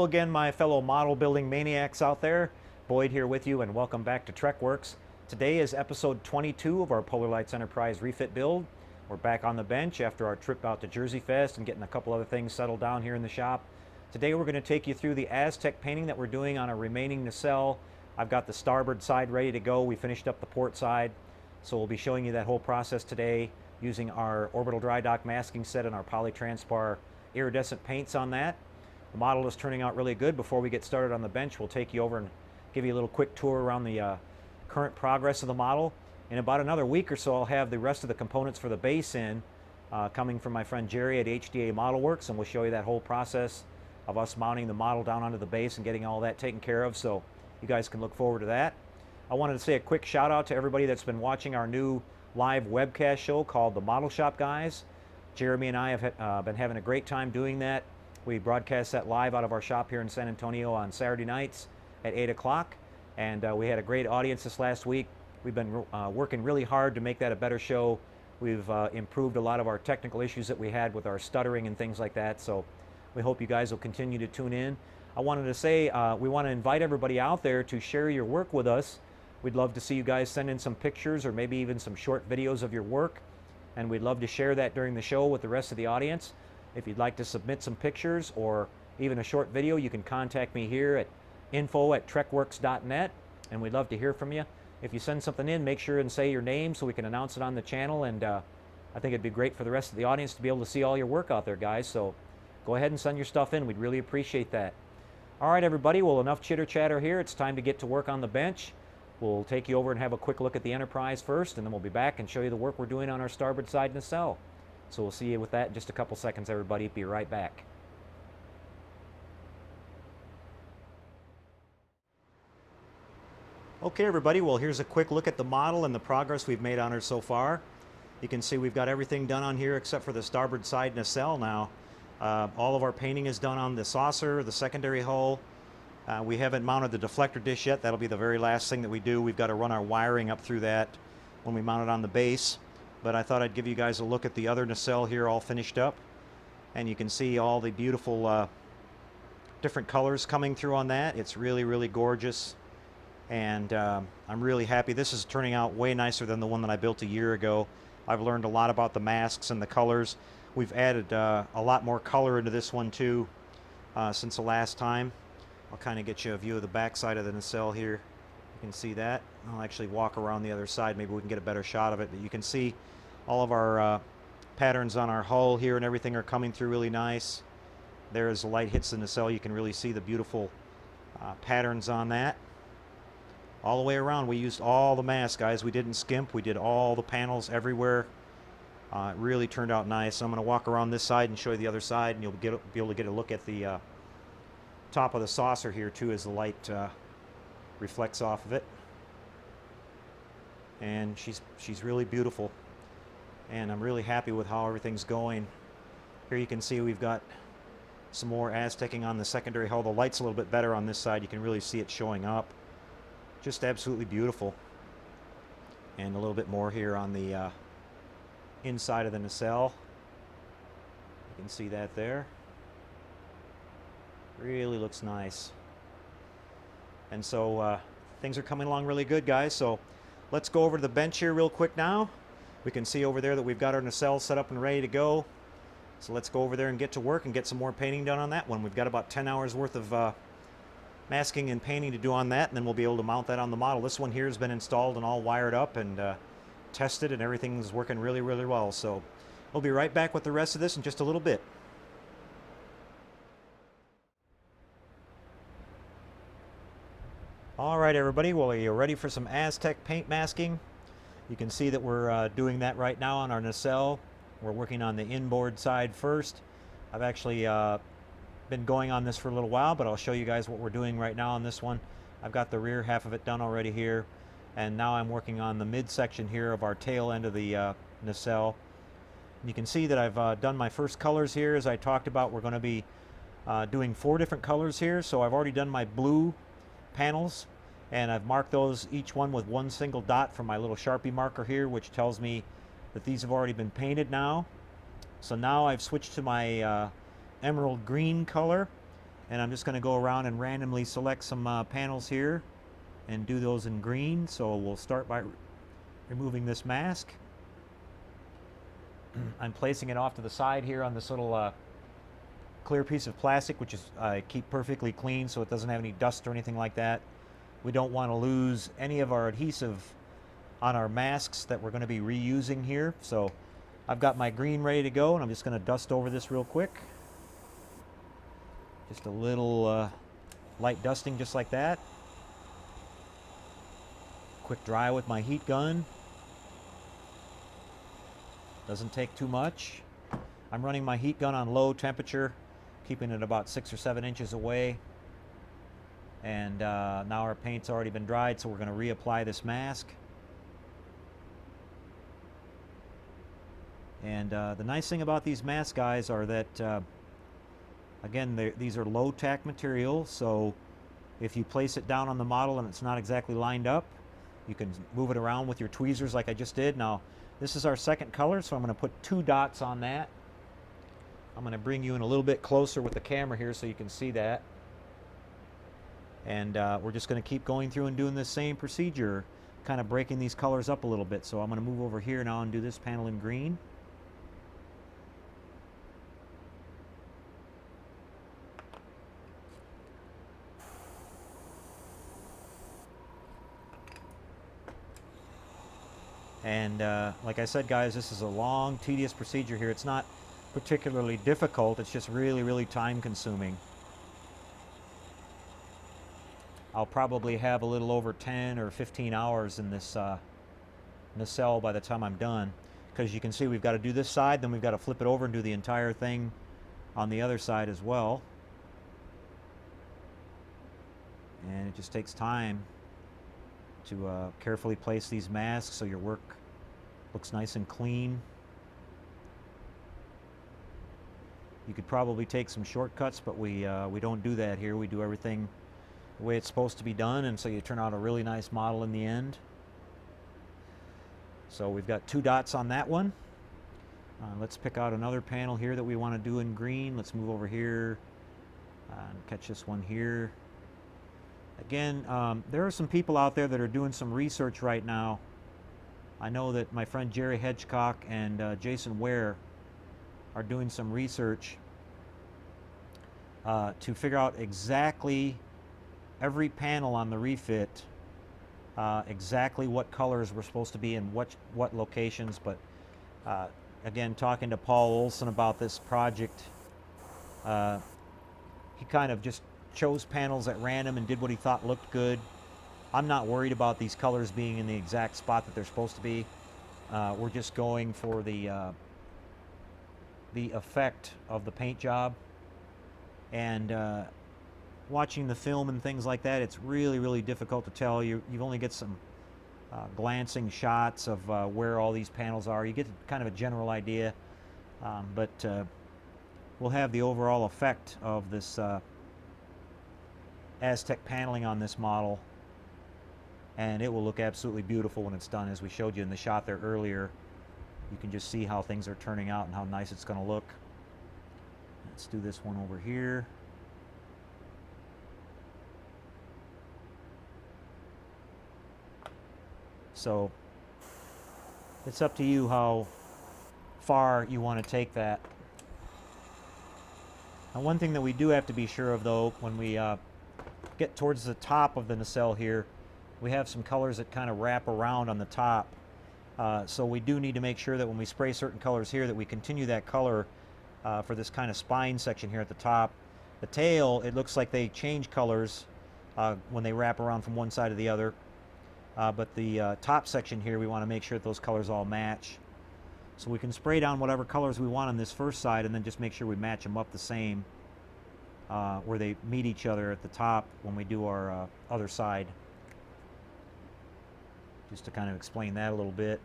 again, my fellow model building maniacs out there. Boyd here with you, and welcome back to TrekWorks. Today is episode 22 of our Polar Lights Enterprise Refit build. We're back on the bench after our trip out to Jersey Fest and getting a couple other things settled down here in the shop. Today we're going to take you through the Aztec painting that we're doing on a remaining nacelle. I've got the starboard side ready to go. We finished up the port side, so we'll be showing you that whole process today using our Orbital Drydock masking set and our polytranspar iridescent paints on that. The model is turning out really good. Before we get started on the bench, we'll take you over and give you a little quick tour around the current progress of the model. In about another week or so, I'll have the rest of the components for the base in, coming from my friend Jerry at HDA Model Works, and we'll show you that whole process of us mounting the model down onto the base and getting all that taken care of, so you guys can look forward to that. I wanted to say a quick shout out to everybody that's been watching our new live webcast show called The Model Shop Guys. Jeremy and I have been having a great time doing that. We broadcast that live out of our shop here in San Antonio on Saturday nights at 8 o'clock, and we had a great audience this last week. We've been working really hard to make that a better show. We've improved a lot of our technical issues that we had with our stuttering and things like that, so we hope you guys will continue to tune in. I wanted to say we want to invite everybody out there to share your work with us. We'd love to see you guys send in some pictures or maybe even some short videos of your work, and we'd love to share that during the show with the rest of the audience. If you'd like to submit some pictures or even a short video, you can contact me here at info@trekworks.net, and we'd love to hear from you. If you send something in, make sure and say your name so we can announce it on the channel, and I think it'd be great for the rest of the audience to be able to see all your work out there, guys. So go ahead and send your stuff in. We'd really appreciate that. All right, everybody. Well, enough chitter-chatter here. It's time to get to work on the bench. We'll take you over and have a quick look at the Enterprise first, and then we'll be back and show you the work we're doing on our starboard side nacelle. So we'll see you with that in just a couple seconds, everybody. Be right back. Okay, everybody. Well, here's a quick look at the model and the progress we've made on her so far. You can see we've got everything done on here except for the starboard side nacelle now. All of our painting is done on the saucer, the secondary hull. We haven't mounted the deflector dish yet. That'll be the very last thing that we do. We've got to run our wiring up through that when we mount it on the base. But I thought I'd give you guys a look at the other nacelle here all finished up. And you can see all the beautiful different colors coming through on that. It's really, really gorgeous. And I'm really happy. This is turning out way nicer than the one that I built a year ago. I've learned a lot about the masks and the colors. We've added a lot more color into this one too since the last time. I'll kind of get you a view of the back side of the nacelle here. You can see that. I'll actually walk around the other side. Maybe we can get a better shot of it. But you can see all of our patterns on our hull here and everything are coming through really nice. There, as the light hits the nacelle, you can really see the beautiful patterns on that. All the way around, we used all the masks, guys. We didn't skimp. We did all the panels everywhere. It really turned out nice. So I'm going to walk around this side and show you the other side, and you'll be able to get a look at the top of the saucer here too as the light reflects off of it. And she's really beautiful, and I'm really happy with how everything's going. Here you can see we've got some more Aztecing on the secondary hull. The light's a little bit better on this side. You can really see it showing up. Just absolutely beautiful. And a little bit more here on the inside of the nacelle. You can see that there. Really looks nice. And so things are coming along really good, guys. So let's go over to the bench here real quick now. We can see over there that we've got our nacelle set up and ready to go. So let's go over there and get to work and get some more painting done on that one. We've got about 10 hours worth of masking and painting to do on that, and then we'll be able to mount that on the model. This one here has been installed and all wired up and tested, and everything's working really, really well. So we'll be right back with the rest of this in just a little bit. All right, everybody, well, are you ready for some Aztec paint masking? You can see that we're doing that right now on our nacelle. We're working on the inboard side first. I've actually been going on this for a little while, but I'll show you guys what we're doing right now on this one. I've got the rear half of it done already here, and now I'm working on the midsection here of our tail end of the nacelle. And you can see that I've done my first colors here. As I talked about, we're going to be doing 4 different colors here. So I've already done my blue panels, and I've marked those each one with one single dot from my little Sharpie marker here, which tells me that these have already been painted now. So now I've switched to my emerald green color, And I'm just going to go around and randomly select some panels here and do those in green. So we'll start by removing this mask. I'm placing it off to the side here on this little clear piece of plastic, which is I keep perfectly clean so it doesn't have any dust or anything like that. We don't want to lose any of our adhesive on our masks that we're going to be reusing here. So I've got my green ready to go, and I'm just going to dust over this real quick. Just a little light dusting just like that. Quick dry with my heat gun. Doesn't take too much. I'm running my heat gun on low temperature, keeping it about 6 or 7 inches away. And now our paint's already been dried, so we're going to reapply this mask. And the nice thing about these masks, guys, are that again, these are low tack material, so if you place it down on the model and it's not exactly lined up, you can move it around with your tweezers like I just did. Now, this is our second color, so I'm going to put 2 dots on that. I'm going to bring you in a little bit closer with the camera here so you can see that. And we're just going to keep going through and doing the same procedure, kind of breaking these colors up a little bit. So I'm going to move over here now and do this panel in green. And like I said, guys, this is a long, tedious procedure here. It's not particularly difficult. It's just really, really time consuming. I'll probably have a little over 10 or 15 hours in this nacelle by the time I'm done. Because you can see we've got to do this side, then we've got to flip it over and do the entire thing on the other side as well. And it just takes time to carefully place these masks so your work looks nice and clean. You could probably take some shortcuts, but we don't do that here. We do everything the way it's supposed to be done, and so you turn out a really nice model in the end. So we've got 2 dots on that one. Let's pick out another panel here that we want to do in green. Let's move over here and catch this one here. Again, there are some people out there that are doing some research right now. I know that my friend Jerry Hedgecock and Jason Ware are doing some research to figure out exactly every panel on the refit, exactly what colors were supposed to be in what locations. But again, talking to Paul Olson about this project, he kind of just chose panels at random and did what he thought looked good. I'm not worried about these colors being in the exact spot that they're supposed to be. We're just going for the effect of the paint job. And watching the film and things like that, it's really, really difficult to tell. You only get some glancing shots of where all these panels are. You get kind of a general idea, but we'll have the overall effect of this Aztec paneling on this model, and it will look absolutely beautiful when it's done. As we showed you in the shot there earlier, you can just see how things are turning out and how nice it's going to look. Let's do this one over here. So it's up to you how far you want to take that. Now, one thing that we do have to be sure of, though, when we get towards the top of the nacelle here, we have some colors that kind of wrap around on the top. So we do need to make sure that when we spray certain colors here that we continue that color for this kind of spine section here at the top. The tail, it looks like they change colors when they wrap around from one side to the other. But the top section here, we want to make sure that those colors all match. So we can spray down whatever colors we want on this first side and then just make sure we match them up the same where they meet each other at the top when we do our other side. Just to kind of explain that a little bit.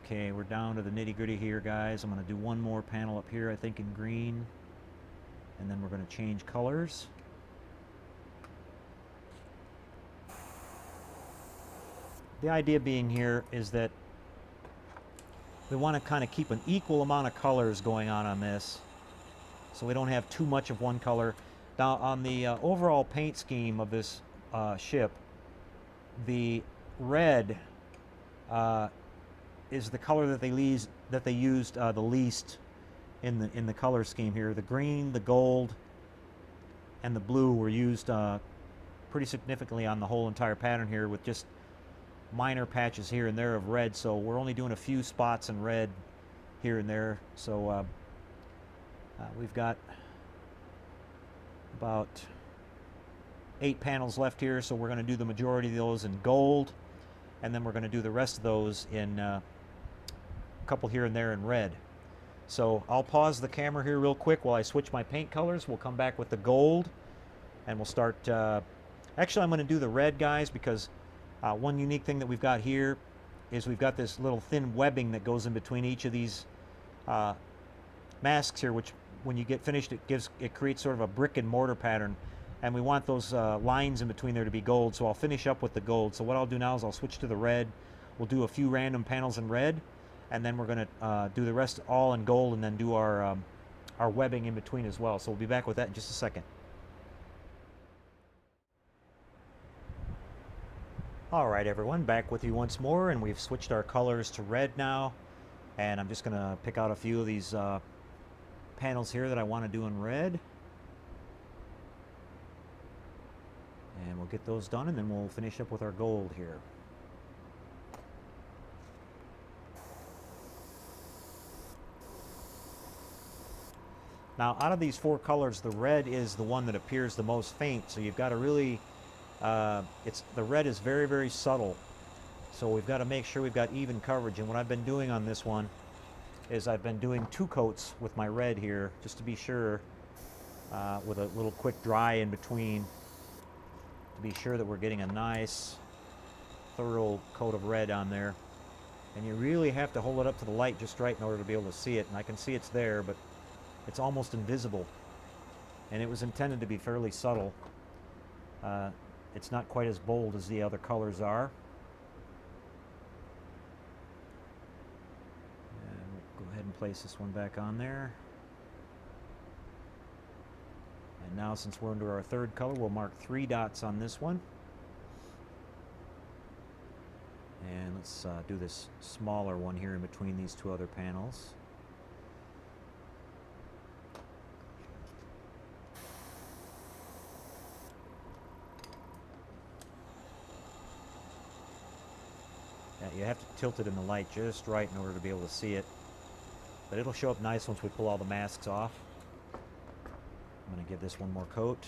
Okay, we're down to the nitty-gritty here, guys. I'm going to do one more panel up here, I think in green, and then we're going to change colors. The idea being here is that we want to kind of keep an equal amount of colors going on this. so we don't have too much of one color. Now on the overall paint scheme of this ship, the red is the color that they used the least in the color scheme here. The green, the gold, and the blue were used pretty significantly on the whole entire pattern here, with just minor patches here and there of red. So we're only doing a few spots in red here and there. So we've got about 8 panels left here, so we're going to do the majority of those in gold, and then we're going to do the rest of those in a couple here and there in red. So I'll pause the camera here real quick while I switch my paint colors. We'll come back with the gold, and we'll start. Actually, I'm going to do the red, guys, because one unique thing that we've got here is we've got this little thin webbing that goes in between each of these masks here, which when you get finished, it creates sort of a brick and mortar pattern, and we want those lines in between there to be gold. So I'll finish up with the gold. So what I'll do now is I'll switch to the red. We'll do a few random panels in red, and then we're going to do the rest all in gold, and then do our webbing in between as well. So we'll be back with that in just a second. Alright everyone, back with you once more, and we've switched our colors to red now, and I'm just going to pick out a few of these panels here that I want to do in red, and we'll get those done, and then we'll finish up with our gold here. Now out of these 4 colors, the red is the one that appears the most faint, so you've got to really the red is very, very subtle, so we've got to make sure we've got even coverage. And what I've been doing on this one is I've been doing 2 coats with my red here, just to be sure, with a little quick dry in between, to be sure that we're getting a nice thorough coat of red on there. And you really have to hold it up to the light just right in order to be able to see it. And I can see it's there, but it's almost invisible, and it was intended to be fairly subtle. It's not quite as bold as the other colors are. And we'll go ahead and place this one back on there. And now, since we're into our 3rd color, we'll mark 3 dots on this one. And let's do this smaller one here in between these 2 other panels. You have to tilt it in the light just right in order to be able to see it. But it'll show up nice once we pull all the masks off. I'm going to give this one more coat.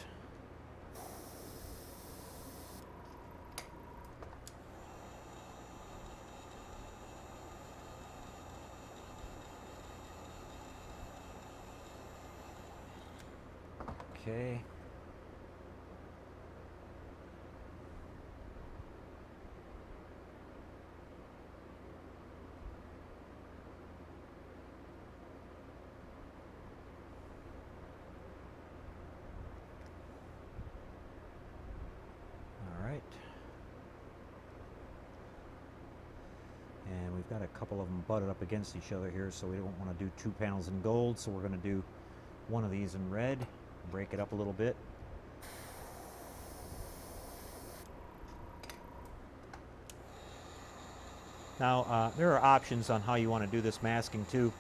Okay. And we've got a couple of them butted up against each other here, so we don't want to do 2 panels in gold, so we're going to do one of these in red, break it up a little bit. Now there are options on how you want to do this masking too.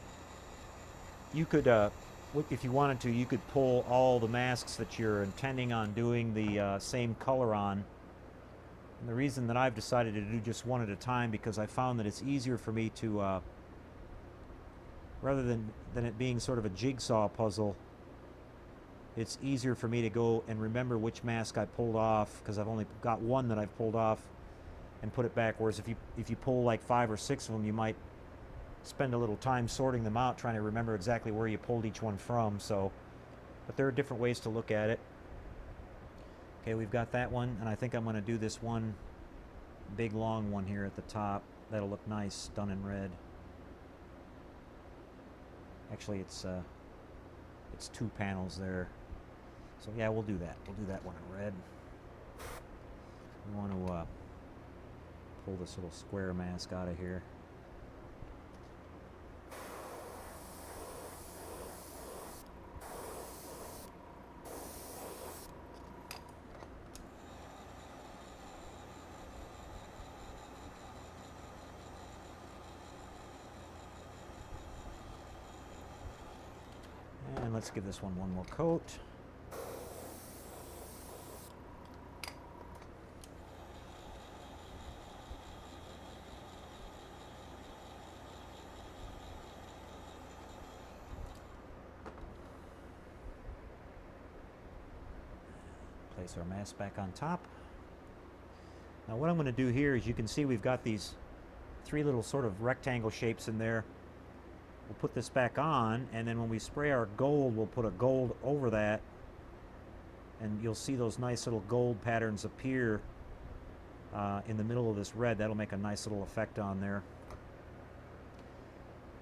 You could, if you wanted to, you could pull all the masks that you're intending on doing the same color on. And the reason that I've decided to do just one at a time, because I found that it's easier for me to, rather than it being sort of a jigsaw puzzle, it's easier for me to go and remember which mask I pulled off, because I've only got one that I've pulled off and put it back. Whereas if you pull like 5 or 6 of them, you might spend a little time sorting them out, trying to remember exactly where you pulled each one from. So, but there are different ways to look at it. Okay, we've got that one, and I think I'm going to do this one big long one here at the top. That'll look nice done in red. Actually, it's 2 panels there. So yeah, we'll do that. We'll do that one in red. We want to pull this little square mask out of here. let's give this one more coat. Place our mast back on top. Now what I'm going to do here is, you can see we've got these three little sort of rectangle shapes in there. We'll put this back on, and then when we spray our gold, we'll put a gold over that, and you'll see those nice little gold patterns appear in the middle of this red. That'll make a nice little effect on there.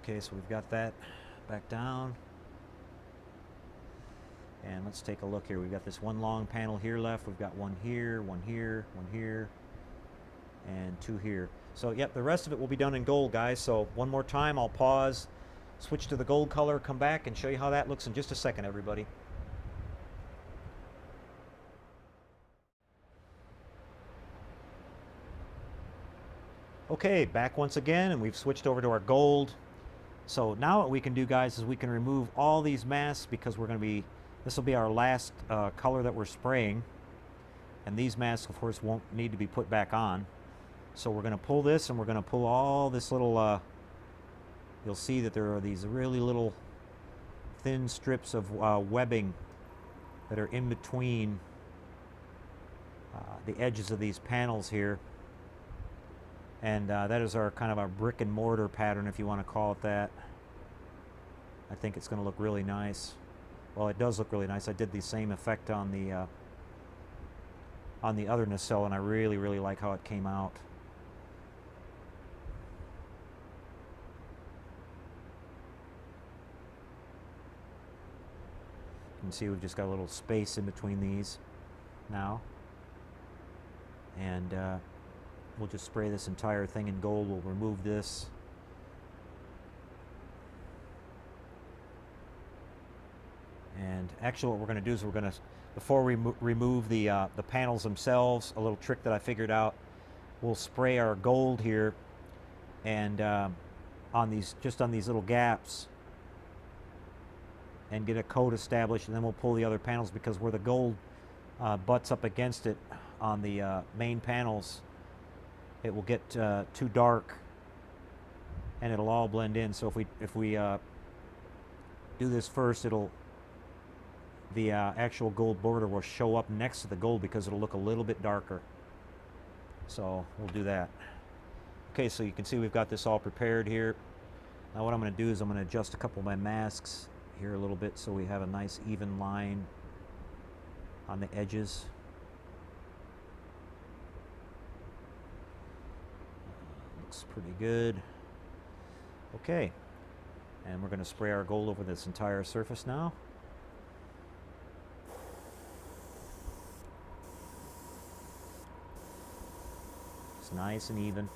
Okay, so we've got that back down. And let's take a look here. We've got this one long panel here left. We've got one here, one here, one here, and two here. So, yep, the rest of it will be done in gold, guys. So, one more time, I'll pause, switch to the gold color, come back, and show you how that looks in just a second, everybody. Okay, back once again, and we've switched over to our gold. So, now what we can do, guys, is we can remove all these masks, because we're going to be, this will be our last color that we're spraying. And these masks, of course, won't need to be put back on. So we're going to pull this, and we're going to pull all this little, you'll see that there are these really little thin strips of webbing that are in between the edges of these panels here. And that is our kind of our brick and mortar pattern, if you want to call it that. I think it's going to look really nice. Well, it does look really nice. I did the same effect on the other nacelle, and I really, really like how it came out. You can see we've just got a little space in between these now. And we'll just spray this entire thing in gold. We'll remove this. And actually what we're going to do is, we're going to, before we remove the panels themselves, a little trick that I figured out, we'll spray our gold here, and on these, just on these little gaps, and get a coat established, and then we'll pull the other panels, because where the gold butts up against it on the main panels, it will get too dark, and it'll all blend in. So if we do this first, the actual gold border will show up next to the gold, because it'll look a little bit darker. So we'll do that. Okay, so you can see we've got this all prepared here. Now what I'm going to do is, I'm going to adjust a couple of my masks here a little bit, so we have a nice even line on the edges. Looks pretty good. Okay, and we're going to spray our gold over this entire surface now. It's nice and even.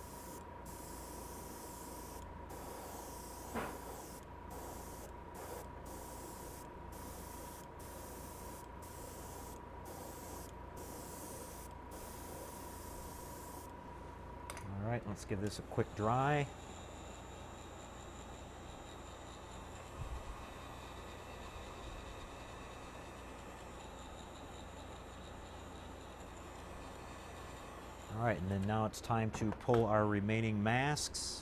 All right, let's give this a quick dry. All right, and then now it's time to pull our remaining masks.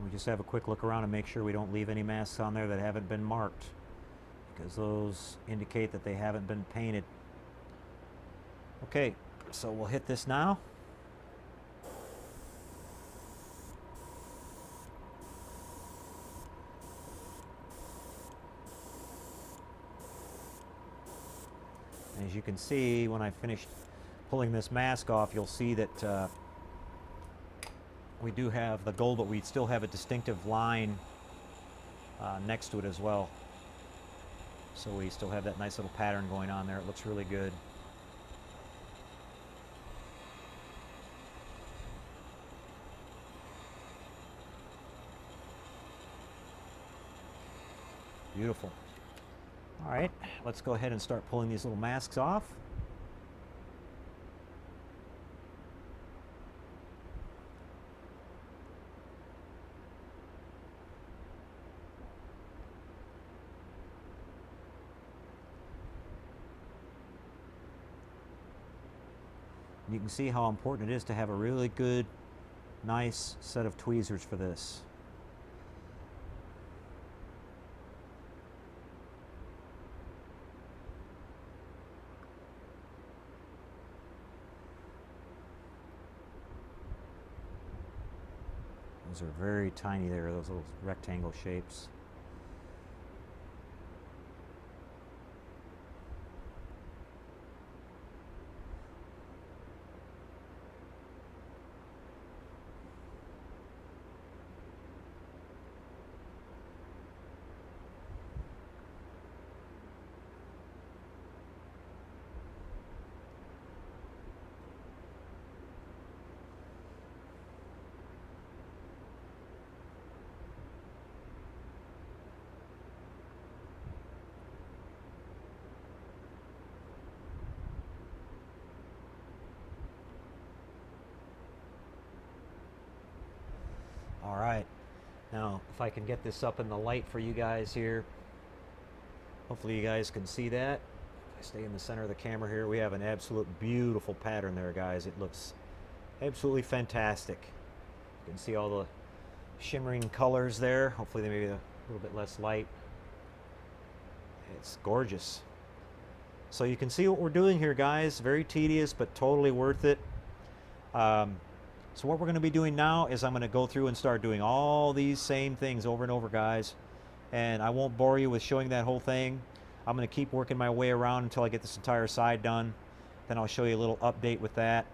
We just have a quick look around and make sure we don't leave any masks on there that haven't been marked, because those indicate that they haven't been painted. Okay, so we'll hit this now. As you can see, when I finished pulling this mask off, you'll see that we do have the gold, but we still have a distinctive line next to it as well. So we still have that nice little pattern going on there. It looks really good. Beautiful. All right, let's go ahead and start pulling these little masks off. You can see how important it is to have a really good, nice set of tweezers for this. Those are very tiny there, those little rectangle shapes. All right, now if I can get this up in the light for you guys here, hopefully you guys can see that. If I stay in the center of the camera here, we have an absolute beautiful pattern there, guys. It looks absolutely fantastic. You can see all the shimmering colors there. Hopefully they may be a little bit less light. It's gorgeous. So you can see what we're doing here, guys. Very tedious, but totally worth it. So what we're going to be doing now is I'm going to go through and start doing all these same things over and over, guys. And I won't bore you with showing that whole thing. I'm going to keep working my way around until I get this entire side done. Then I'll show you a little update with that.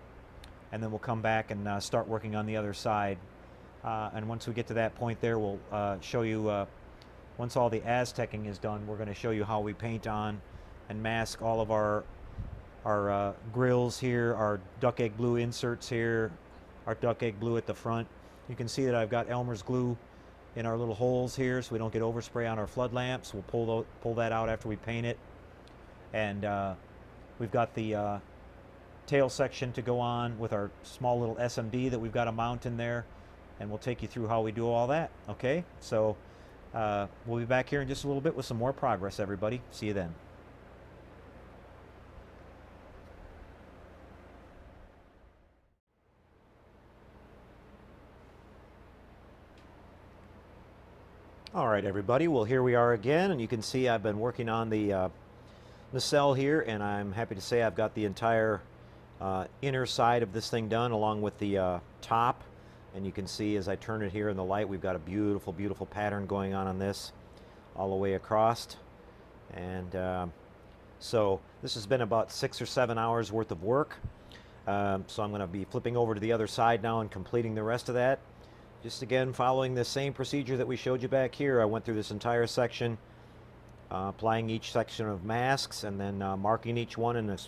And then we'll come back and start working on the other side. And once we get to that point there, we'll show you, once all the Aztecing is done, we're going to show you how we paint on and mask all of our grills here, our duck egg blue inserts here, our duck egg blue at the front. You can see that I've got Elmer's glue in our little holes here so we don't get overspray on our flood lamps. We'll pull that out after we paint it. And we've got the tail section to go on with our small little SMD that we've got to mount in there. And we'll take you through how we do all that. Okay, so we'll be back here in just a little bit with some more progress, everybody. See you then. All right, everybody, well, here we are again, and you can see I've been working on the nacelle here, and I'm happy to say I've got the entire inner side of this thing done along with the top. And you can see as I turn it here in the light, we've got a beautiful, beautiful pattern going on this all the way across. And so this has been about 6 or 7 hours worth of work. So I'm going to be flipping over to the other side now and completing the rest of that. Just again, following the same procedure that we showed you back here. I went through this entire section, applying each section of masks and then marking each one and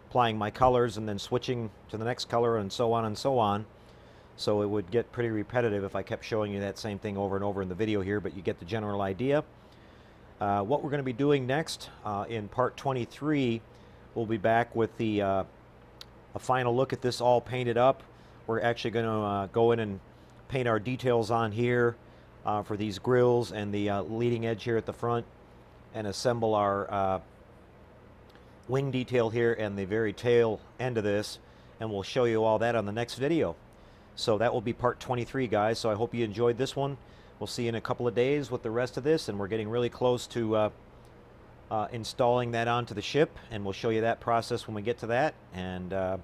applying my colors and then switching to the next color and so on and so on. So it would get pretty repetitive if I kept showing you that same thing over and over in the video here, but you get the general idea. What we're going to be doing next in part 23, we'll be back with a final look at this all painted up. We're actually going to go in and paint our details on here for these grills and the leading edge here at the front, and assemble our wing detail here and the very tail end of this, and we'll show you all that on the next video. So that will be part 23, guys. So I hope you enjoyed this one. We'll see you in a couple of days with the rest of this, and we're getting really close to installing that onto the ship, and we'll show you that process when we get to that. And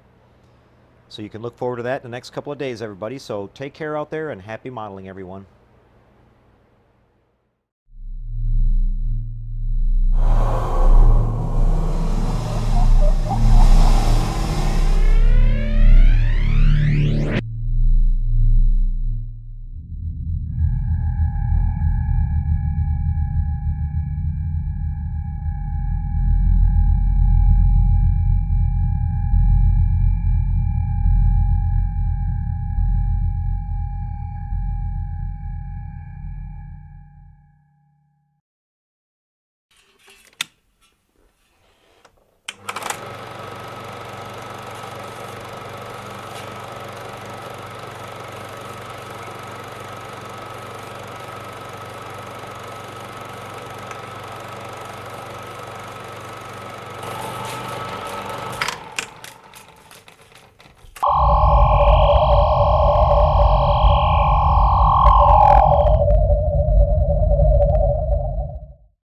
so you can look forward to that in the next couple of days, everybody. So take care out there, and happy modeling, everyone.